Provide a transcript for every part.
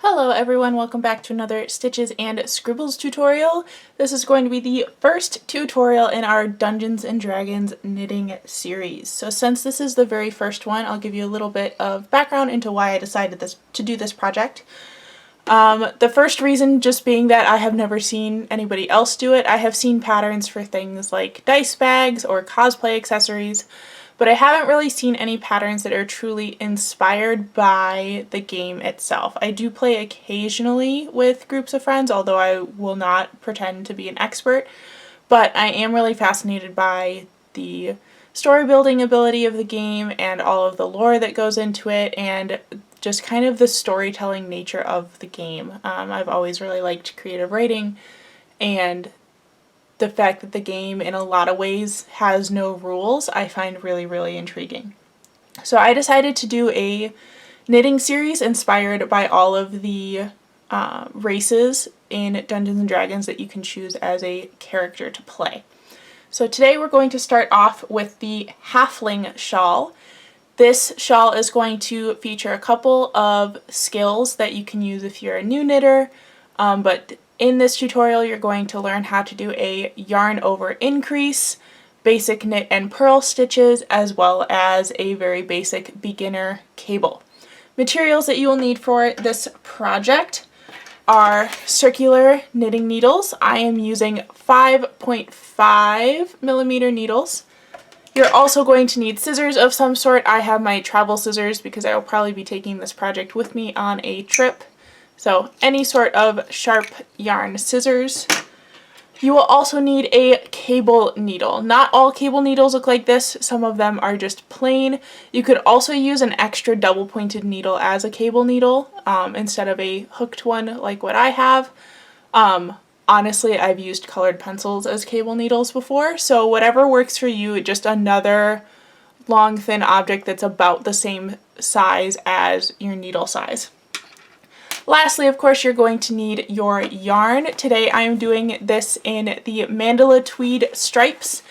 Hello everyone, welcome back to another Stitches and Scribbles tutorial. This is going to be the first tutorial in our Dungeons & Dragons knitting series. So since this is the very first one, I'll give you a little bit of background into why I decided to do this project. The first reason just being that I have never seen anybody else do it. I have seen patterns for things like dice bags or cosplay accessories, but I haven't really seen any patterns that are truly inspired by the game itself. I do play occasionally with groups of friends, although I will not pretend to be an expert, but I am really fascinated by the story building ability of the game and all of the lore that goes into it and just kind of the storytelling nature of the game. I've always really liked creative writing, and the fact that the game in a lot of ways has no rules I find really, really intriguing. So I decided to do a knitting series inspired by all of the races in Dungeons & Dragons that you can choose as a character to play. So today we're going to start off with the Halfling Shawl. This shawl is going to feature a couple of skills that you can use if you're a new knitter, but in this tutorial you're going to learn how to do a yarn over increase, basic knit and purl stitches, as well as a very basic beginner cable. Materials that you will need for this project are circular knitting needles. I am using 5.5 millimeter needles. You're also going to need scissors of some sort. I have my travel scissors because I will probably be taking this project with me on a trip. So any sort of sharp yarn scissors. You will also need a cable needle. Not all cable needles look like this. Some of them are just plain. You could also use an extra double pointed needle as a cable needle instead of a hooked one like what I have. Honestly, I've used colored pencils as cable needles before, so whatever works for you, just another long thin object that's about the same size as your needle size. Lastly, of course, you're going to need your yarn. Today I am doing this in the Mandala Tweed Stripes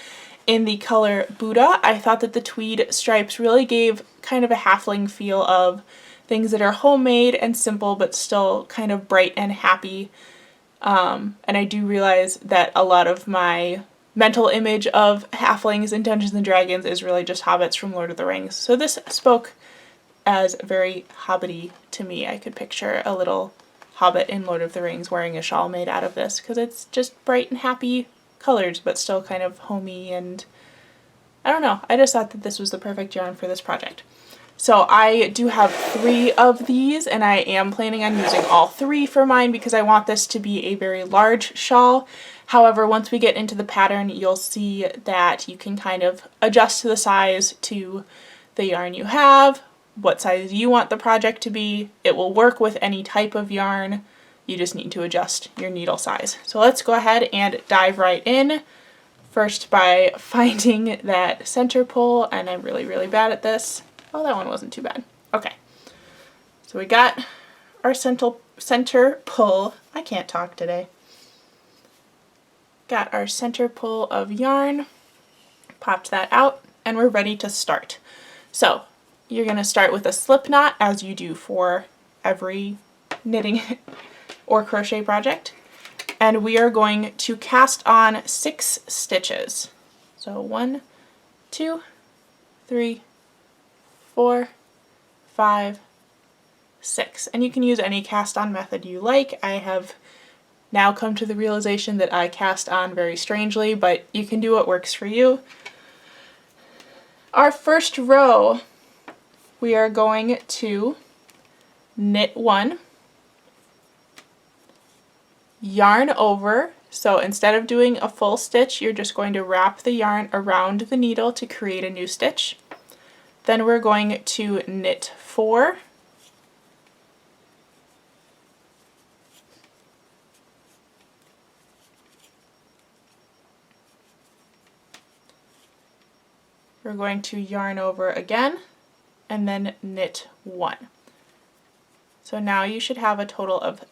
in the color Buddha. I thought that the tweed stripes really gave kind of a halfling feel of things that are homemade and simple but still kind of bright and happy. And I do realize that a lot of my mental image of halflings in Dungeons & Dragons is really just hobbits from Lord of the Rings. So this spoke as very hobbity to me. I could picture a little hobbit in Lord of the Rings wearing a shawl made out of this because it's just bright and happy colors but still kind of homey, and I don't know, I just thought that this was the perfect yarn for this project. So I do have 3 of these, and I am planning on using all 3 for mine because I want this to be a very large shawl. However, once we get into the pattern, you'll see that you can kind of adjust the size to the yarn you have, what size you want the project to be. It will work with any type of yarn. You just need to adjust your needle size. So let's go ahead and dive right in. First by finding that center pull, and I'm really, really bad at this. Oh, that one wasn't too bad. Okay. So we got our center pull. I can't talk today. Got our center pull of yarn. Popped that out, and we're ready to start. So you're going to start with a slip knot, as you do for every knitting or crochet project. And we are going to cast on 6 stitches. So 1, 2, 3, 4, 5, 6. And you can use any cast on method you like. I have now come to the realization that I cast on very strangely, but you can do what works for you. Our first row, we are going to knit 1, yarn over. So instead of doing a full stitch, you're just going to wrap the yarn around the needle to create a new stitch. Then we're going to knit 4, we're going to yarn over again, and then knit 1. So now you should have a total of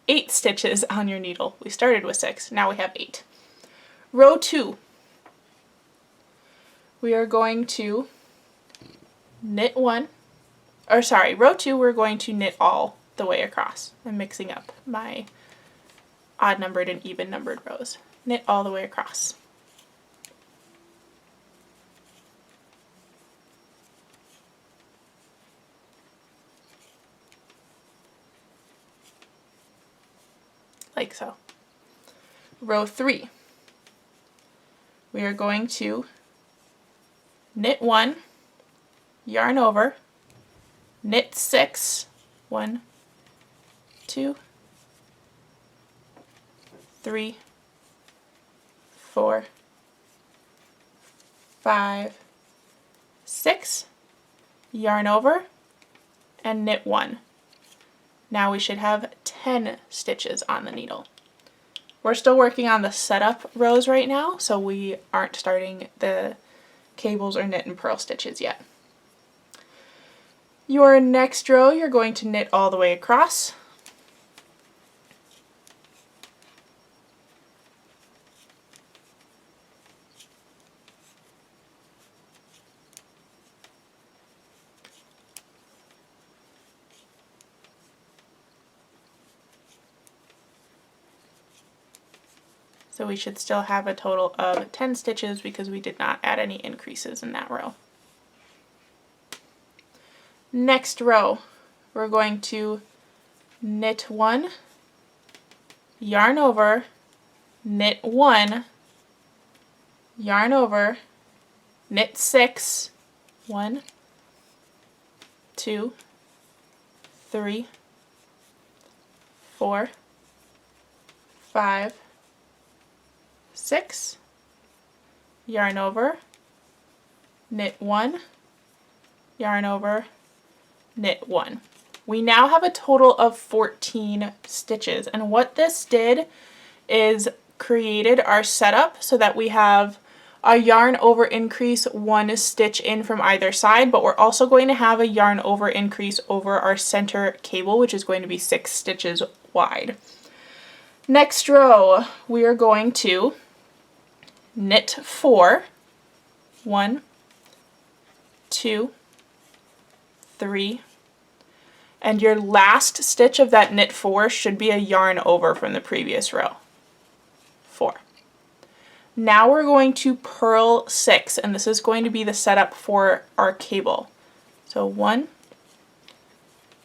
8 stitches on your needle. We started with 6, now we have 8. Row 2, we are going to knit 1, or sorry, row 2, we're going to knit all the way across. I'm mixing up my odd numbered and even numbered rows. Knit all the way across. Like so. Row 3, we are going to knit 1, yarn over, knit 6, 1, 2, 3, 4, 5, 6, yarn over, and knit 1. Now we should have 10 stitches on the needle. We're still working on the setup rows right now, so we aren't starting the cables or knit and purl stitches yet. Your next row, you're going to knit all the way across. So we should still have a total of 10 stitches because we did not add any increases in that row. Next row, we're going to knit 1, yarn over, knit 1, yarn over, knit 6, 1, 2, 3, 4, 5, 6, yarn over, knit 1, yarn over, knit 1. We now have a total of 14 stitches, and what this did is created our setup so that we have a yarn over increase 1 stitch in from either side, but we're also going to have a yarn over increase over our center cable, which is going to be 6 stitches wide. Next row, we are going to knit 4, 1, 2, 3, and your last stitch of that knit 4 should be a yarn over from the previous row. 4. Now we're going to purl 6, and this is going to be the setup for our cable. So 1,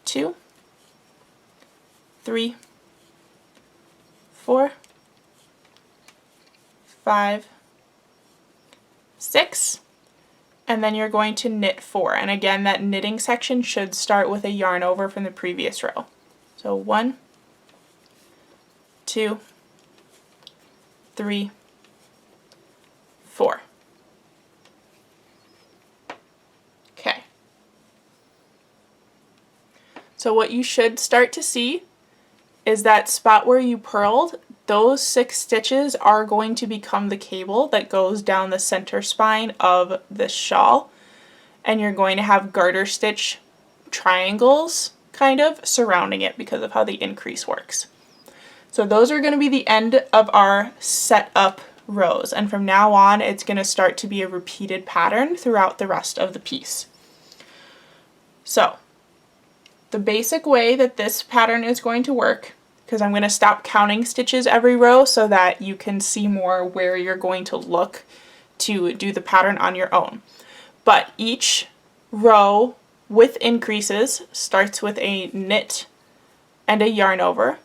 2, 3, 4, 5, 6, and then you're going to knit 4. And again, that knitting section should start with a yarn over from the previous row. So 1, 2, 3, 4. Okay. So what you should start to see is that spot where you purled, those 6 stitches are going to become the cable that goes down the center spine of this shawl, and you're going to have garter stitch triangles kind of surrounding it because of how the increase works. So those are going to be the end of our setup rows, and from now on it's going to start to be a repeated pattern throughout the rest of the piece. So the basic way that this pattern is going to work, because I'm going to stop counting stitches every row so that you can see more where you're going to look to do the pattern on your own. But each row with increases starts with a knit and a yarn over.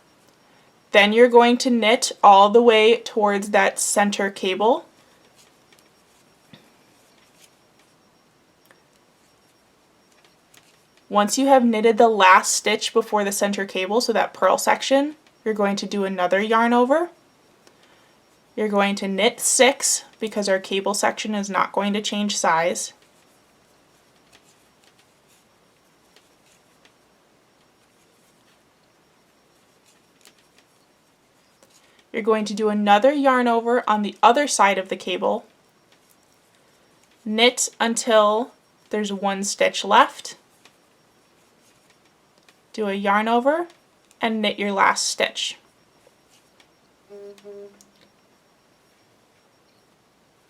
Then you're going to knit all the way towards that center cable. Once you have knitted the last stitch before the center cable, so that purl section, you're going to do another yarn over. You're going to knit 6 because our cable section is not going to change size. You're going to do another yarn over on the other side of the cable. Knit until there's 1 stitch left. Do a yarn over and knit your last stitch.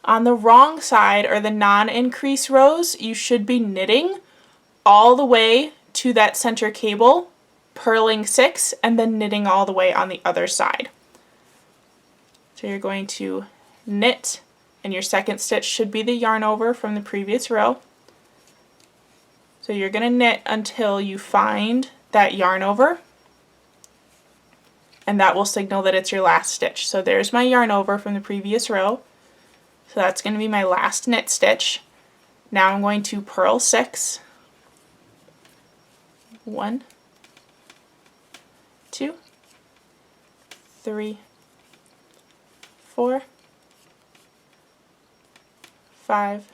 On the wrong side, or the non-increase rows, you should be knitting all the way to that center cable, purling 6, and then knitting all the way on the other side. So you're going to knit, and your second stitch should be the yarn over from the previous row. So you're going to knit until you find that yarn over, and that will signal that it's your last stitch. So there's my yarn over from the previous row. So that's going to be my last knit stitch. Now I'm going to purl 6. 1, 2, 3, 4, 5,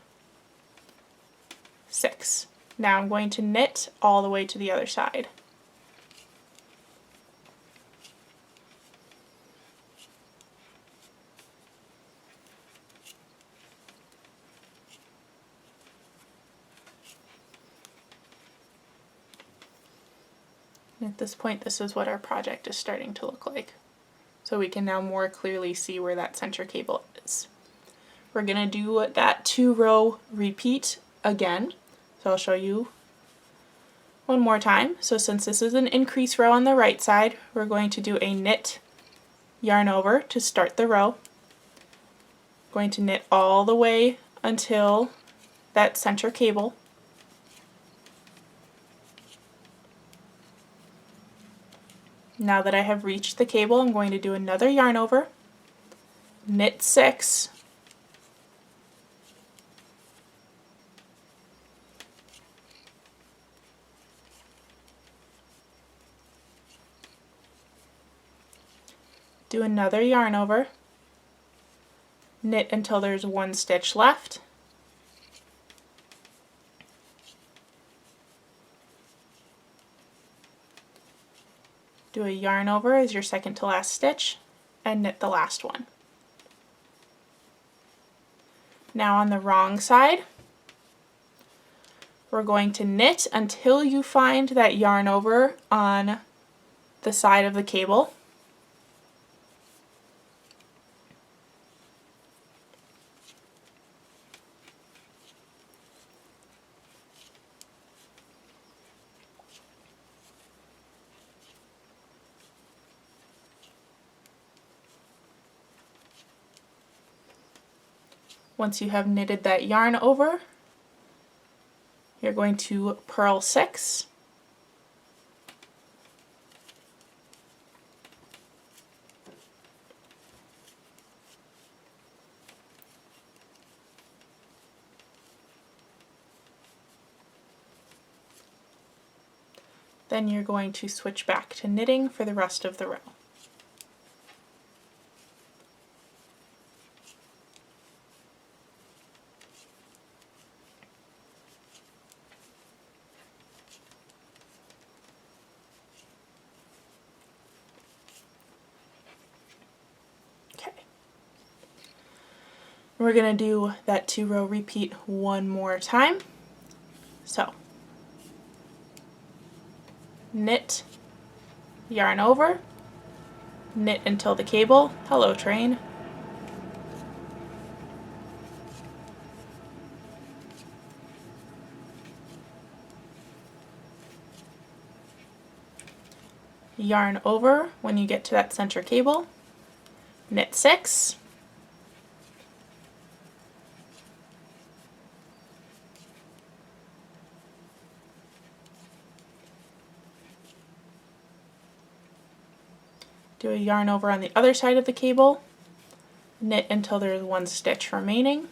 6. Now I'm going to knit all the way to the other side. At this point, this is what our project is starting to look like. So we can now more clearly see where that center cable is. We're going to do that 2-row repeat again. So I'll show you one more time. So since this is an increase row on the right side, we're going to do a knit, yarn over to start the row. Going to knit all the way until that center cable. Now that I have reached the cable, I'm going to do another yarn over, knit 6, do another yarn over, knit until there's 1 stitch left, do a yarn over as your second to last stitch, and knit the last one. Now on the wrong side, we're going to knit until you find that yarn over on the side of the cable. Once you have knitted that yarn over, you're going to purl 6, then you're going to switch back to knitting for the rest of the row. We're going to do that 2-row repeat one more time. So, knit, yarn over, knit until the cable, hello train, yarn over when you get to that center cable, knit 6, do a yarn over on the other side of the cable, knit until there's 1 stitch remaining,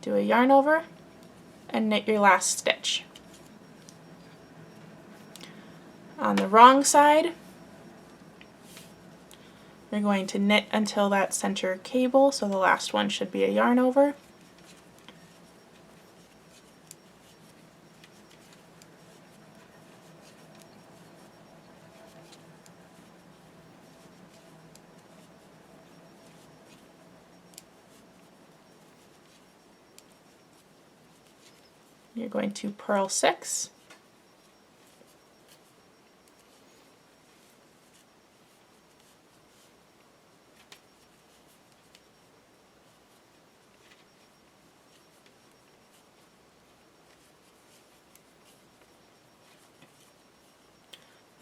do a yarn over, and knit your last stitch. On the wrong side, you're going to knit until that center cable, so the last one should be a yarn over. You're going to purl 6,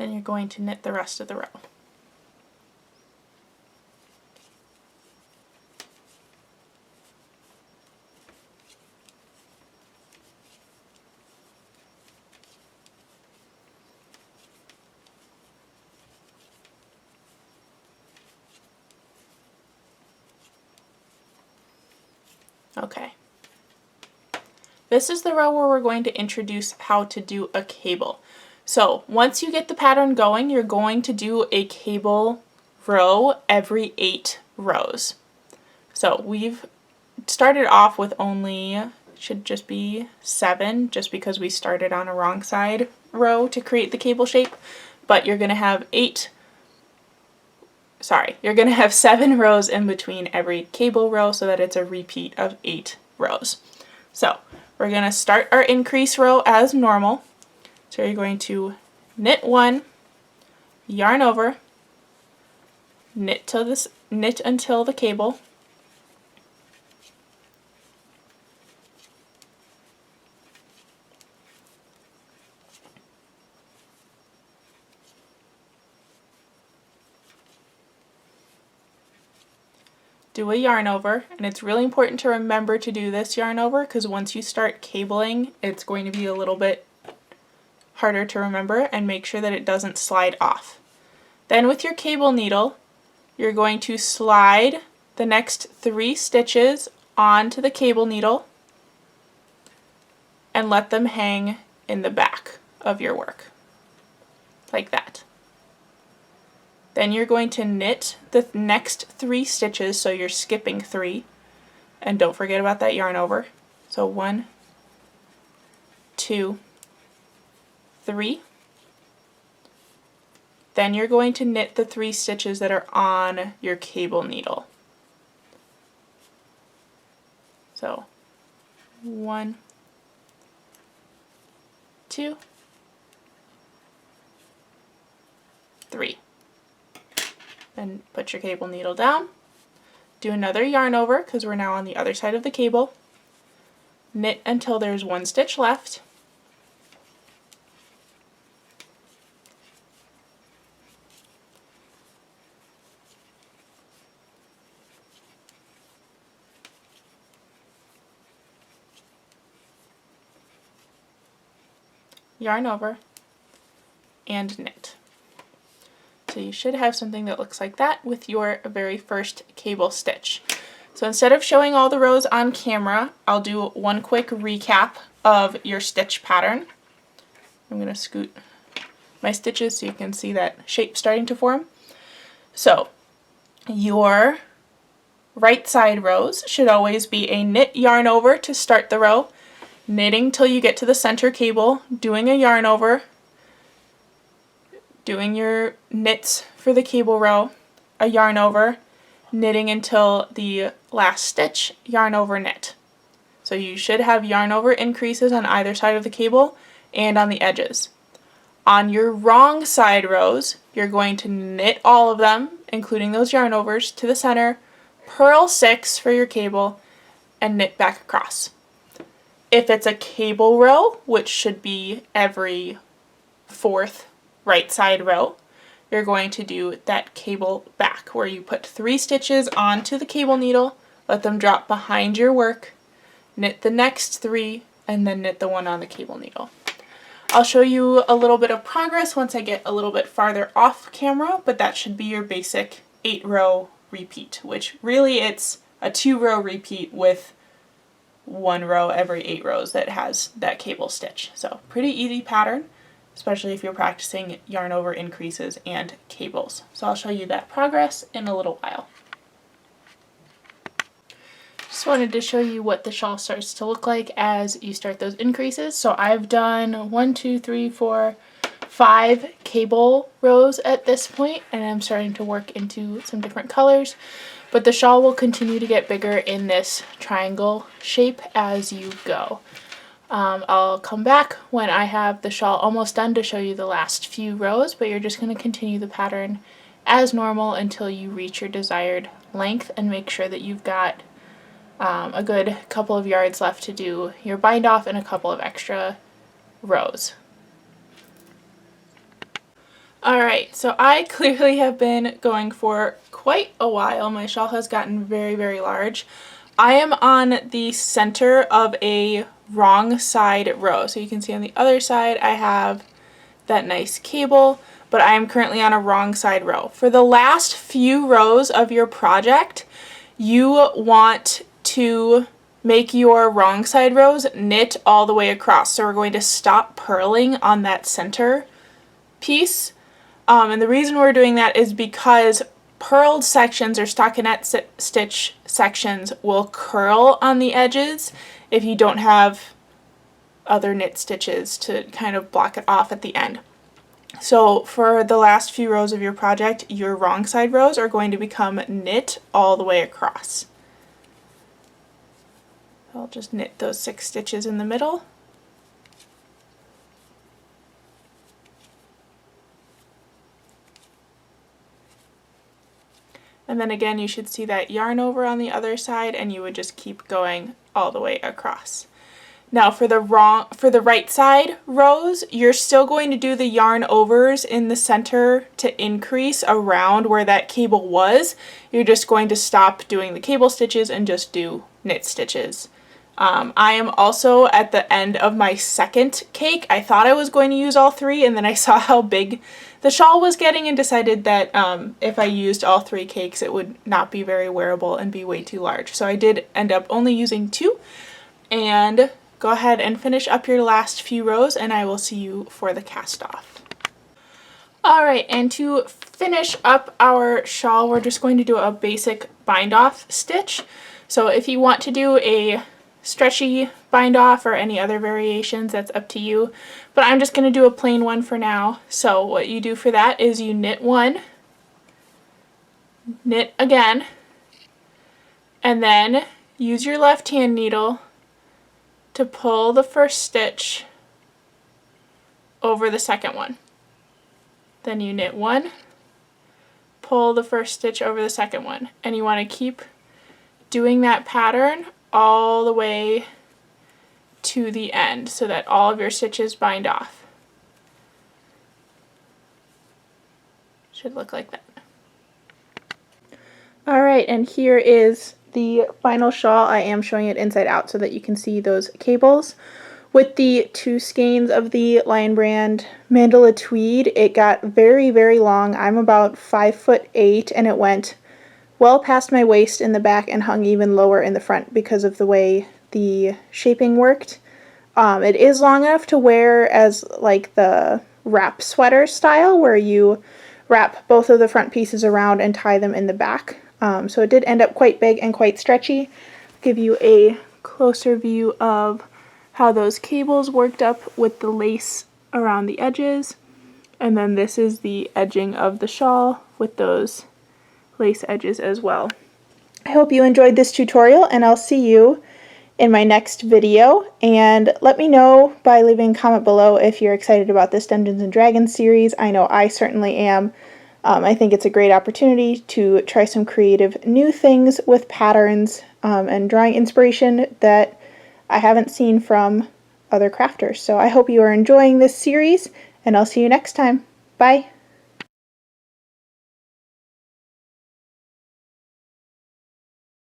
Then you're going to knit the rest of the row. Okay. This is the row where we're going to introduce how to do a cable. So once you get the pattern going, you're going to do a cable row every 8 rows. So we've started off with only, should just be 7, just because we started on a wrong side row to create the cable shape, but you're going to have 7 rows in between every cable row so that it's a repeat of 8 rows. So we're going to start our increase row as normal. So you're going to knit 1, yarn over, knit until the cable, do a yarn over, and it's really important to remember to do this yarn over because once you start cabling, it's going to be a little bit harder to remember, and make sure that it doesn't slide off. Then with your cable needle, you're going to slide the next 3 stitches onto the cable needle and let them hang in the back of your work, like that. Then you're going to knit the next 3 stitches, so you're skipping 3, and don't forget about that yarn over. So 1, 2, 3. Then you're going to knit the 3 stitches that are on your cable needle. So 1, 2, 3. Then put your cable needle down. Do another yarn over because we're now on the other side of the cable. Knit until there's 1 stitch left. Yarn over, and knit. So you should have something that looks like that with your very first cable stitch. So instead of showing all the rows on camera, I'll do one quick recap of your stitch pattern. I'm going to scoot my stitches so you can see that shape starting to form. So your right side rows should always be a knit yarn over to start the row, knitting till you get to the center cable, doing a yarn over, doing your knits for the cable row, a yarn over, knitting until the last stitch, yarn over, knit. So you should have yarn over increases on either side of the cable and on the edges. On your wrong side rows, you're going to knit all of them, including those yarn overs, to the center, purl 6 for your cable, and knit back across. If it's a cable row, which should be every 4th right side row, you're going to do that cable back where you put 3 stitches onto the cable needle, let them drop behind your work, knit the next 3, and then knit the one on the cable needle. I'll show you a little bit of progress once I get a little bit farther off camera, but that should be your basic 8-row repeat, which really it's a 2-row repeat with 1 row every 8 rows that has that cable stitch. So pretty easy pattern, especially if you're practicing yarn over increases and cables. So I'll show you that progress in a little while. Just wanted to show you what the shawl starts to look like as you start those increases. So I've done 1, 2, 3, 4, 5 cable rows at this point, and I'm starting to work into some different colors. But the shawl will continue to get bigger in this triangle shape as you go. I'll come back when I have the shawl almost done to show you the last few rows, but you're just going to continue the pattern as normal until you reach your desired length, and make sure that you've got a good couple of yards left to do your bind off and a couple of extra rows. Alright, so I clearly have been going for quite a while. My shawl has gotten very, very large. I am on the center of a wrong side row. So you can see on the other side I have that nice cable, but I am currently on a wrong side row. For the last few rows of your project, you want to make your wrong side rows knit all the way across. So we're going to stop purling on that center piece. And the reason we're doing that is because purled sections or stockinette stitch sections will curl on the edges if you don't have other knit stitches to kind of block it off at the end. So for the last few rows of your project, your wrong side rows are going to become knit all the way across. I'll just knit those 6 stitches in the middle. And then again, you should see that yarn over on the other side, and you would just keep going all the way across. Now for the right side rows, you're still going to do the yarn overs in the center to increase around where that cable was. You're just going to stop doing the cable stitches and just do knit stitches. I am also at the end of my second cake. I thought I was going to use all 3, and then I saw how big the shawl was getting and decided that if I used all 3 cakes, it would not be very wearable and be way too large. So I did end up only using 2, and go ahead and finish up your last few rows, and I will see you for the cast off. Alright, and to finish up our shawl, we're just going to do a basic bind off stitch. So if you want to do a stretchy bind off or any other variations, that's up to you, but I'm just going to do a plain one for now. So what you do for that is you knit 1, knit again, and then use your left hand needle to pull the first stitch over the second one. Then you knit 1, pull the first stitch over the second one, and you want to keep doing that pattern all the way to the end so that all of your stitches bind off. Should look like that. Alright, and here is the final shawl. I am showing it inside out so that you can see those cables. With the 2 skeins of the Lion Brand Mandala Tweed, it got very, very long. I'm about 5'8", and it went well past my waist in the back and hung even lower in the front because of the way the shaping worked. It is long enough to wear as like the wrap sweater style where you wrap both of the front pieces around and tie them in the back. So it did end up quite big and quite stretchy. I'll give you a closer view of how those cables worked up with the lace around the edges. And then this is the edging of the shawl with those lace edges as well. I hope you enjoyed this tutorial, and I'll see you in my next video. And let me know by leaving a comment below if you're excited about this Dungeons & Dragons series. I know I certainly am. I think it's a great opportunity to try some creative new things with patterns and drawing inspiration that I haven't seen from other crafters. So I hope you are enjoying this series, and I'll see you next time. Bye!